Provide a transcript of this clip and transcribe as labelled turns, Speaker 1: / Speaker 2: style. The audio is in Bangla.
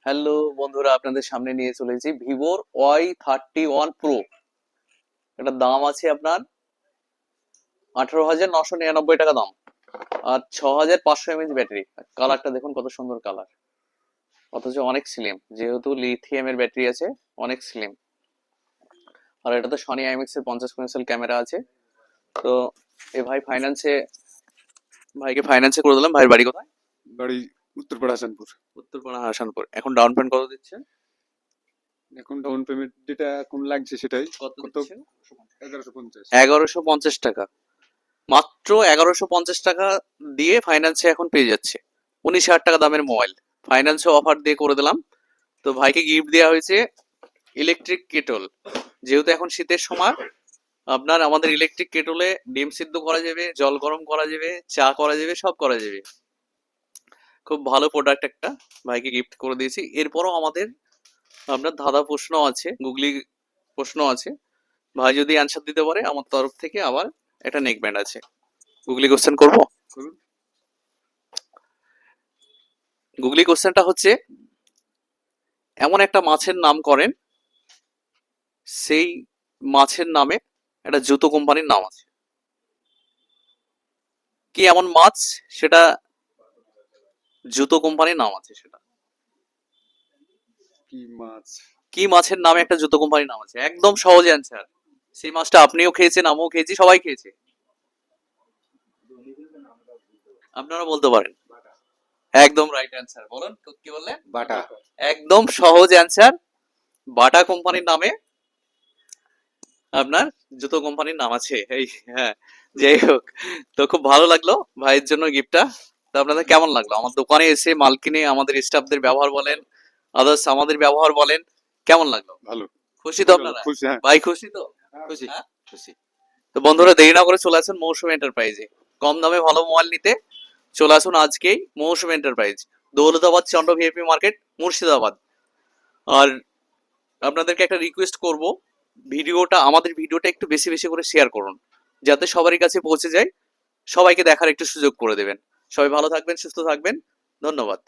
Speaker 1: হ্যালো বন্ধুরা, আপনাদের সামনে নিয়ে চলেছি ভিভোর Y31 Pro। এটার দাম আছে আপনার 18,999 টাকা দাম, আর 6,500 mAh ব্যাটারি। কালারটা দেখুন কত সুন্দর কালার, অথচ অনেক স্লিম, যেহেতু লিথিয়ামের ব্যাটারি আছে, অনেক স্লিম। আর এটাতে সনি আইএমএক্স এর 50 মেগাপিক্সেল ক্যামেরা আছে। তো এ ভাই ভাইকে ফাইন্যান্সে করে দিলাম। ভাইয়ের বাড়ি কোথায়?
Speaker 2: বাড়ি উত্তরপাড়া হাসানপুর।
Speaker 1: উত্তরপাড়া হাসানপুর। এখন ডাউন পেমেন্ট কত দিচ্ছেন?
Speaker 2: এখন ডাউন পেমেন্ট যেটা এখন লাগছে সেটাই
Speaker 1: কত
Speaker 2: কত,
Speaker 1: দিচ্ছেন?
Speaker 2: 1150।
Speaker 1: 1150 টাকা, মাত্র 1150 টাকা দিয়ে ফাইন্যান্সে এখন পেয়ে যাচ্ছে। 19,000 টাকা দামের মোবাইল ফাইন্যান্সে অফার দিয়ে করে দিলাম। তো ভাইকে গিফট দেওয়া হয়েছে ইলেকট্রিক কেটল। যেহেতু এখন শীতের সময়, আপনার আমাদের ইলেকট্রিক কেটলে ডিম সিদ্ধ করা যাবে, জল গরম করা যাবে, চা করা যাবে, সব করা যাবে। খুব ভালো প্রোডাক্ট একটা, ভাইকে গিফট করে দিয়েছি। এরপরও আমাদের আপনার ধাঁধা প্রশ্ন আছে, গুগলি প্রশ্ন আছে। ভাই যদি অ্যান্সার দিতে পারে, আমার তরফ থেকে আবার একটা নেক ব্যান্ড আছে। গুগলি কোশ্চেন করবো।
Speaker 2: করুন।
Speaker 1: গুগলি কোশ্চেনটা হচ্ছে, এমন একটা মাছের নাম করেন, সেই মাছের নামে একটা জুতো কোম্পানির নাম আছে। কি এমন মাছ, সেটা জুতো কোম্পানির নাম আছে সেটা?
Speaker 2: কি মাছ?
Speaker 1: কি মাছের নামে একটা জুতো কোম্পানির নাম আছে? একদম সহজ অ্যান্সার। সেই মাছটা আপনিও খেয়েছেন, আমিও খেয়েছি, সবাই খেয়েছে। আপনারা বলতে পারেন। একদম রাইট অ্যান্সার। বলুন কি বললেন?
Speaker 2: বাটা।
Speaker 1: একদম সহজ অ্যান্সার। বাটা কোম্পানির নামে আপনার জুতো কোম্পানির নাম আছে। এই, হ্যাঁ, যাই হোক। তো খুব ভালো লাগলো ভাইয়ের জন্য গিফটটা। তো আপনাদের কেমন লাগলো আমার দোকানে এসে মাল কিনে, আমাদের স্টাফদের ব্যবহার বলেন, আদার্স আমাদের ব্যবহার বলেন, কেমন লাগলো?
Speaker 2: ভালো।
Speaker 1: খুশি তো আপনারা?
Speaker 2: খুশি, হ্যাঁ।
Speaker 1: ভাই খুশি তো?
Speaker 2: খুশি।
Speaker 1: হ্যাঁ? খুশি। তো বন্ধুরা, দেরি না করে চলে আসুন মৌসুমী এন্টারপ্রাইজে। কম দামে ভালো মোবাইল নিতে চলে আসুন আজকেই মৌসুমী এন্টারপ্রাইজ, দৌলতাবাদ চন্দ্র ভিআইপি মার্কেট, মুর্শিদাবাদ। আর আপনাদেরকে একটা রিকোয়েস্ট করব, আমাদের ভিডিওটা একটু বেশি বেশি করে শেয়ার করুন, যাতে সবারই কাছে পৌঁছে যায়। সবাইকে দেখার একটু সুযোগ করে দেবেন। সবাই ভালো থাকবেন, সুস্থ থাকবেন। ধন্যবাদ।